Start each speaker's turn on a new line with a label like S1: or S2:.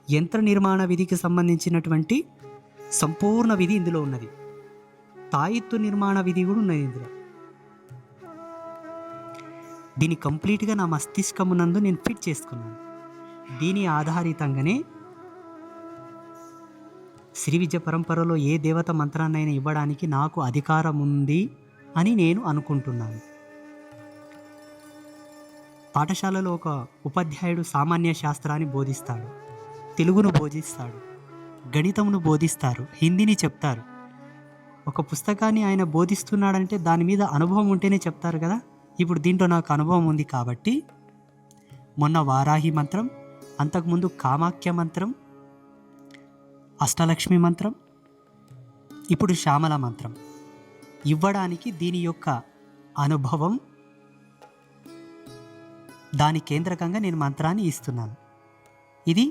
S1: యంత్ర నిర్మాణ విధికి సంబంధించినటువంటి సంపూర్ణ విధి ఇందులో ఉన్నది. తాయిత్తు నిర్మాణ విధి కూడా ఉన్నది ఇందులో. దీన్ని కంప్లీట్గా నా మస్తిష్కమునందు నేను ఫిట్ చేసుకున్నాను. దీని ఆధారితంగానే శ్రీ విద్య పరంపరలో ఏ దేవత మంత్రాన్నైనా ఇవ్వడానికి నాకు అధికారం ఉంది అని నేను అనుకుంటున్నాను. పాఠశాలలో ఒక ఉపాధ్యాయుడు సామాన్య శాస్త్రాన్ని బోధిస్తాడు, తెలుగును బోధిస్తాడు, గణితమును బోధిస్తారు, హిందీని చెప్తారు. ఒక పుస్తకాన్ని ఆయన బోధిస్తున్నాడంటే దాని మీద అనుభవం ఉంటేనే చెప్తారు కదా. ఇప్పుడు దీంట్లో నాకు అనుభవం ఉంది కాబట్టి మొన్న వారాహి మంత్రం, అంతకుముందు కామాఖ్య మంత్రం, అష్టలక్ష్మి మంత్రం, ఇప్పుడు శ్యామల మంత్రం ఇవ్వడానికి దీని యొక్క అనుభవం, దాని కేంద్రకంగా నేను మంత్రాన్ని ఇస్తున్నాను. ఇది